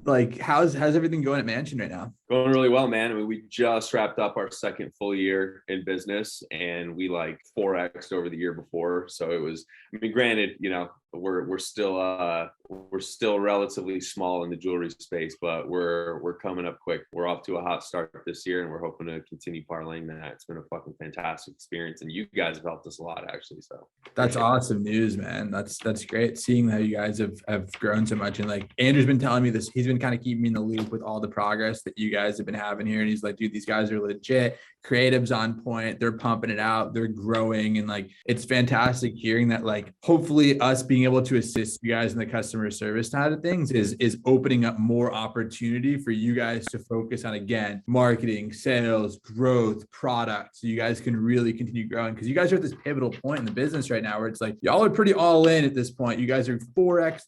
like, how's everything going at Mansion right now? Going really well, man. I mean, we just wrapped up our second full year in business, and we like 4x over the year before. So it was, I mean, granted, we're still relatively small in the jewelry space, but we're coming up quick. We're off to a hot start this year, and we're hoping to continue parlaying that. It's been a fucking fantastic experience, and you guys have helped us a lot, actually. So That's awesome news, man. That's great seeing how you guys have grown so much. And like Andrew's been telling me this, he's been kind of keeping me in the loop with all the progress that you guys have been having here. And he's like, dude, these guys are legit, creatives on point, they're pumping it out, they're growing. And like, it's fantastic hearing that, like, hopefully us being able to assist you guys in the customer service side of things is opening up more opportunity for you guys to focus on, again, marketing, sales, growth, product. So you guys can really continue growing, because you guys are at this pivotal point in the business right now where it's like, y'all are pretty all in at this point. You guys are 4x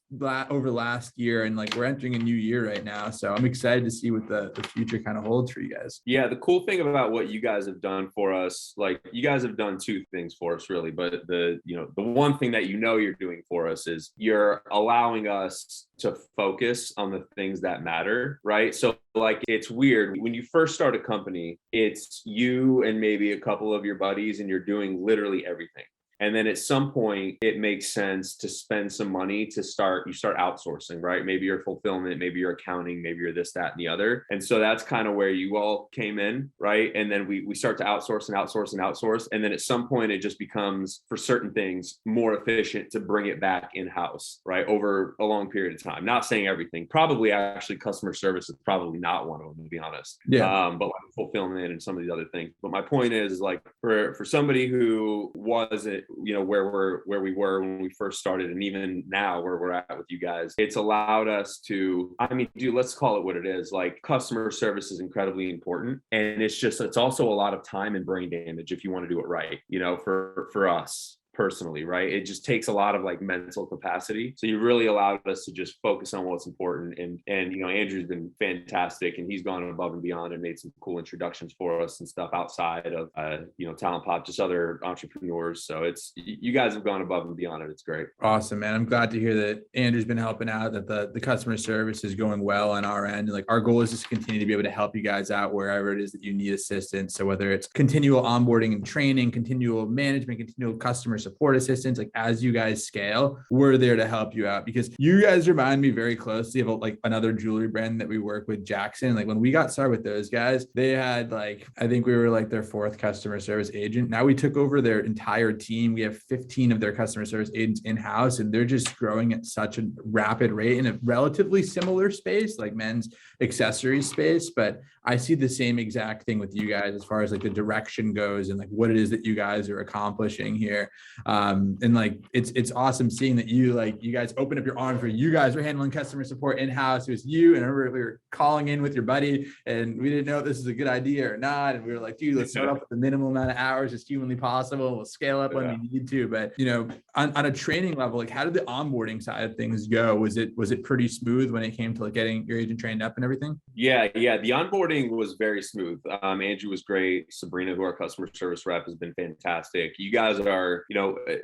over last year, and like, we're entering a new year right now. So I'm excited to see what the future kind of holds for you guys. Yeah, the cool thing about what you guys have done for us, like, you guys have done two things for us, really. But the one thing that you're doing for us is you're allowing us to focus on the things that matter, right? So like, it's weird when you first start a company, it's you and maybe a couple of your buddies, and you're doing literally everything. And then at some point, it makes sense to spend some money to start outsourcing, right? Maybe your fulfillment, maybe your accounting, maybe you're this, that, and the other. And so that's kind of where you all came in, right? And then we start to outsource and outsource and outsource. And then at some point, it just becomes, for certain things, more efficient to bring it back in-house, right? Over a long period of time. Not saying everything. Probably actually customer service is probably not one of them, to be honest. Yeah. But like fulfillment and some of these other things. But my point is like, for somebody who wasn't, where we were when we first started, and even now where we're at with you guys, it's allowed us to, I mean, dude, let's call it what it is. Like, customer service is incredibly important, and it's also a lot of time and brain damage if you want to do it right, for us personally, right? It just takes a lot of like mental capacity. So you really allowed us to just focus on what's important. And Andrew's been fantastic, and he's gone above and beyond and made some cool introductions for us and stuff outside of TalentPop, just other entrepreneurs. So you guys have gone above and beyond it. It's great. Awesome, man. I'm glad to hear that Andrew's been helping out, that the customer service is going well on our end. And like, our goal is just to continue to be able to help you guys out wherever it is that you need assistance. So whether it's continual onboarding and training, continual management, continual customer support assistance, like, as you guys scale, we're there to help you out, because you guys remind me very closely of like another jewelry brand that we work with, Jackson. Like, when we got started with those guys, they had like, I think we were like their 4th customer service agent. Now we took over their entire team. We have 15 of their customer service agents in-house, and they're just growing at such a rapid rate in a relatively similar space, like men's accessories space. But I see the same exact thing with you guys as far as like the direction goes and like what it is that you guys are accomplishing here. And like, it's awesome seeing that you guys open up your arms, where you guys were handling customer support in-house. It was you, and I remember we were calling in with your buddy, and we didn't know if this is a good idea or not. And we were like, dude, let's start off with the minimum amount of hours as humanly possible. We'll scale up when we need to. But on a training level, like, how did the onboarding side of things go? Was it pretty smooth when it came to like getting your agent trained up and everything? Yeah. The onboarding was very smooth. Andrew was great. Sabrina, who our customer service rep, has been fantastic. You guys are,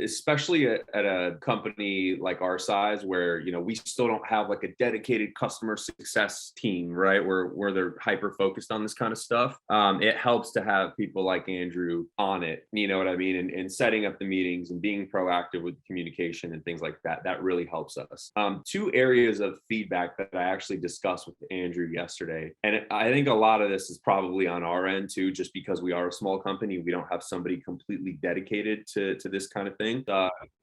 especially at a company like our size, where, we still don't have like a dedicated customer success team, right? Where they're hyper focused on this kind of stuff. It helps to have people like Andrew on it, you know what I mean? And setting up the meetings and being proactive with communication and things like that. That really helps us. 2 areas of feedback that I actually discussed with Andrew yesterday. And I think a lot of this is probably on our end too, just because we are a small company. We don't have somebody completely dedicated to this kind of thing.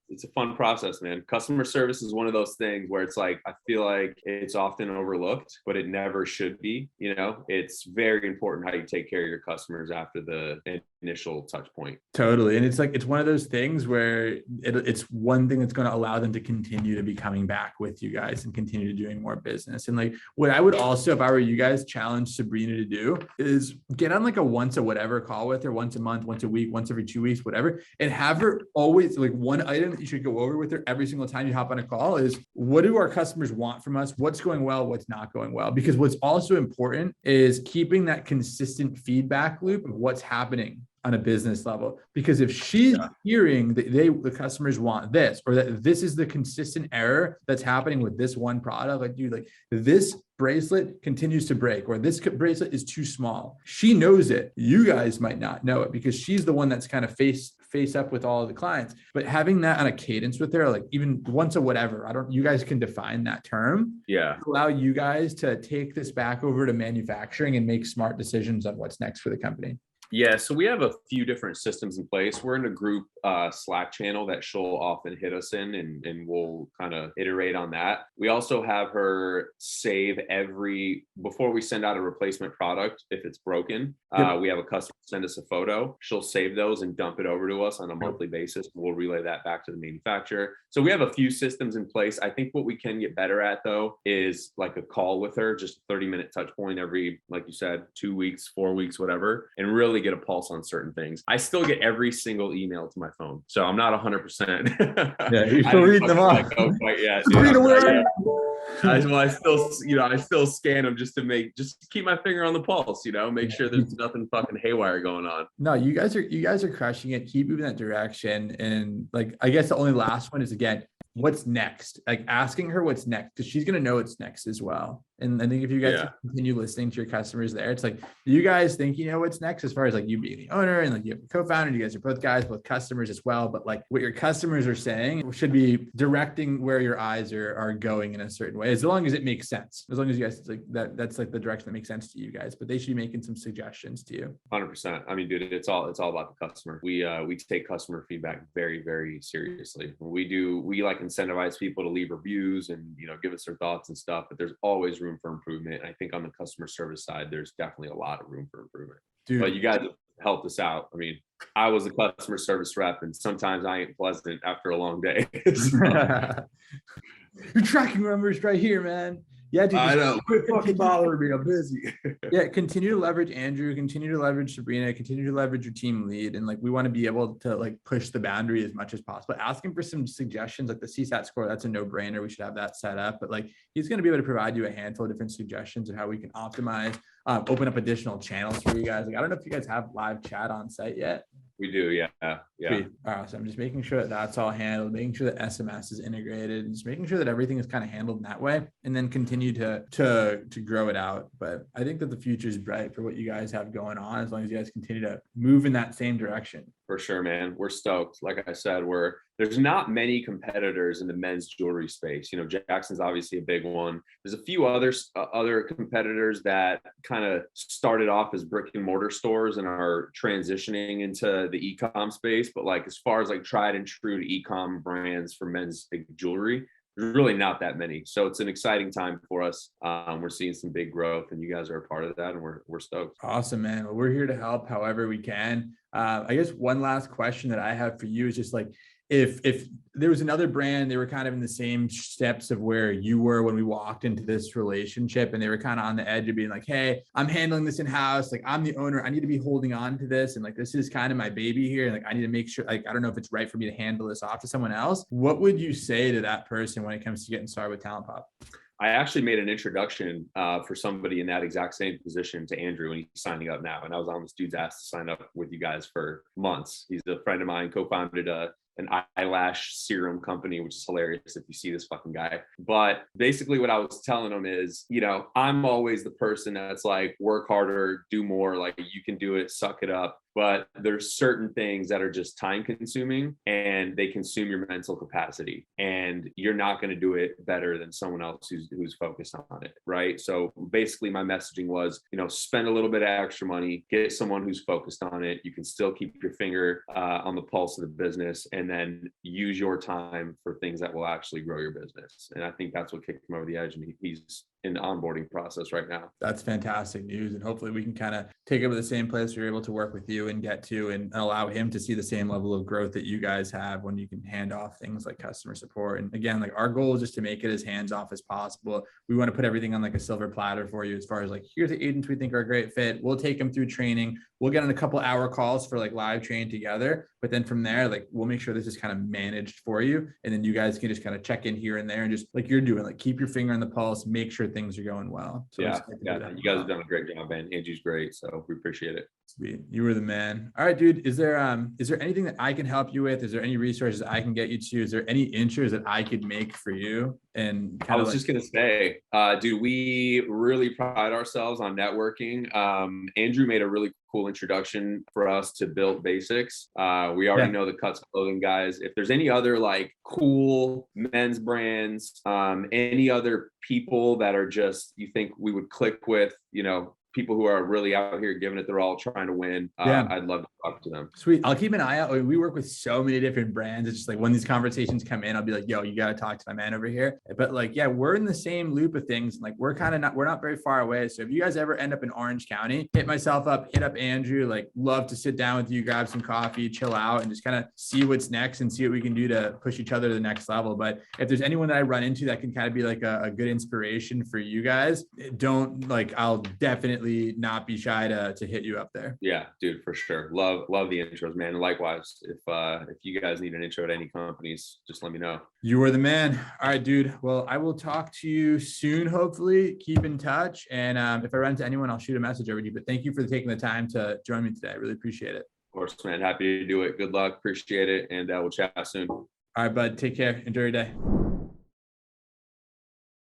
It's a fun process, man. Customer service is one of those things where it's like, I feel like it's often overlooked, but it never should be. It's very important how you take care of your customers after the initial touch point. Totally. And it's like, it's one of those things where it's one thing that's going to allow them to continue to be coming back with you guys and continue to doing more business. And like, what I would also, if I were you guys, challenge Sabrina to do is get on like a once a whatever call with her, once a month, once a week, once every 2 weeks, whatever, and have her always, like, one item that you should go over with her every single time you hop on a call is, what do our customers want from us? What's going well? What's not going well? Because what's also important is keeping that consistent feedback loop of what's happening on a business level. Because if she's hearing that the customers want this, or that this is the consistent error that's happening with this one product, like, dude, like this bracelet continues to break, or this bracelet is too small. She knows it. You guys might not know it because she's the one that's kind of face up with all of the clients. But having that on a cadence with her, like even once a whatever, you guys can define that term. Yeah. Allow you guys to take this back over to manufacturing and make smart decisions on what's next for the company. Yeah, so we have a few different systems in place. We're in a group Slack channel that she'll often hit us in, and we'll kind of iterate on that. We also have her save before we send out a replacement product, if it's broken, we have a customer send us a photo. She'll save those and dump it over to us on a monthly basis. We'll relay that back to the manufacturer. So we have a few systems in place. I think what we can get better at, though, is like a call with her, just a 30-minute touch point every, like you said, 2 weeks, 4 weeks, whatever, and really get a pulse on certain things. I still get every single email to my phone, so I'm not 100%. Yeah, you're still reading them off. Quite yet. I still scan them just to keep my finger on the pulse. Make sure there's nothing fucking haywire going on. No, you guys are crushing it. Keep moving that direction. And like, I guess the only last one is, again, what's next? Like asking her what's next, because she's gonna know what's next as well. And I think if you guys continue listening to your customers there, it's like, you guys think you know what's next as far as like you being the owner and like you have a co-founder, you guys are both customers as well. But like what your customers are saying should be directing where your eyes are going in a certain way, as long as it makes sense. As long as you guys like that's like the direction that makes sense to you guys. But they should be making some suggestions to you. 100%. I mean, dude, it's all about the customer. We take customer feedback very, very seriously. We like incentivize people to leave reviews and give us their thoughts and stuff. But there's always room for improvement. I think on the customer service side, there's definitely a lot of room for improvement. Dude. But you guys have helped us out. I mean, I was a customer service rep, and sometimes I ain't pleasant after a long day. Your tracking numbers right here, man. Yeah, dude. I know. Quit fucking bothering me. I'm busy. Yeah, continue to leverage Andrew, continue to leverage Sabrina, continue to leverage your team lead. And like, we want to be able to like push the boundary as much as possible. Asking for some suggestions, like the CSAT score, that's a no-brainer. We should have that set up. But like, he's going to be able to provide you a handful of different suggestions of how we can optimize, open up additional channels for you guys. Like, I don't know if you guys have live chat on site yet. We do, yeah. Sweet. All right, so I'm just making sure that that's all handled, making sure that SMS is integrated, and just making sure that everything is kind of handled in that way, and then continue to grow it out. But I think that the future is bright for what you guys have going on, as long as you guys continue to move in that same direction. For sure, man. We're stoked. Like I said, there's not many competitors in the men's jewelry space. Jackson's obviously a big one. There's a few other competitors that kind of started off as brick and mortar stores and are transitioning into the e-com space. But like, as far as like tried and true to e-com brands for men's jewelry, there's really not that many. So it's an exciting time for us. We're seeing some big growth, and you guys are a part of that, and we're stoked. Awesome, man. Well, we're here to help however we can. I guess one last question that I have for you is just like, if there was another brand, they were kind of in the same steps of where you were when we walked into this relationship, and they were kind of on the edge of being like, hey, I'm handling this in-house. Like, I'm the owner. I need to be holding on to this. And like, this is kind of my baby here. And like, I need to make sure, like, I don't know if it's right for me to handle this off to someone else. What would you say to that person when it comes to getting started with TalentPop? I actually made an introduction for somebody in that exact same position to Andrew, and he's signing up now. And I was on this dude's ass to sign up with you guys for months. He's a friend of mine, co-founded an eyelash serum company, which is hilarious if you see this fucking guy. But basically what I was telling him is, I'm always the person that's like, work harder, do more, like you can do it, suck it up. But there's certain things that are just time consuming, and they consume your mental capacity, and you're not going to do it better than someone else who's focused on it. Right. So basically my messaging was, spend a little bit of extra money, get someone who's focused on it. You can still keep your finger on the pulse of the business, and then use your time for things that will actually grow your business. And I think that's what kicked him over the edge. And he's in the onboarding process right now. That's fantastic news. And hopefully we can kind of take over the same place we're able to work with you and get to, and allow him to see the same level of growth that you guys have when you can hand off things like customer support. And again, like, our goal is just to make it as hands off as possible. We want to put everything on like a silver platter for you, as far as like, here's the agents we think are a great fit. We'll take them through training. We'll get on a couple hour calls for like live training together. But then from there, like, we'll make sure this is kind of managed for you. And then you guys can just kind of check in here and there, and just like you're doing, like, keep your finger on the pulse, make sure sure things are going well. So Yeah, you guys have done a great job, man. Angie's great, so we appreciate it. Sweet. You were the man. All right, dude. Is there anything that I can help you with? Is there any resources I can get you to? Is there any intros that I could make for you? And I was just gonna say, dude, we really pride ourselves on networking. Andrew made a really cool introduction for us to Built Basics. We already know the Cuts Clothing guys. If there's any other like cool men's brands, any other people that are just you think we would click with, people who are really out here giving it their all, trying to win. I'd love to talk to them. Sweet. I'll keep an eye out. We work with so many different brands. It's just like when these conversations come in, I'll be like, yo, you got to talk to my man over here. But like, yeah, we're in the same loop of things. Like we're not very far away. So if you guys ever end up in Orange County, hit myself up, hit up Andrew, like love to sit down with you, grab some coffee, chill out and just kind of see what's next and see what we can do to push each other to the next level. But if there's anyone that I run into that can kind of be like a good inspiration for you guys, I'll definitely not be shy to hit you up there. Yeah, dude, for sure. Love the intros, man. And likewise, if you guys need an intro to any companies, just let me know. You are the man. All right, dude. Well, I will talk to you soon, hopefully. Keep in touch. And if I run into anyone, I'll shoot a message over to you. But thank you for taking the time to join me today. I really appreciate it. Of course, man. Happy to do it. Good luck. Appreciate it. And we'll chat soon. All right, bud. Take care. Enjoy your day.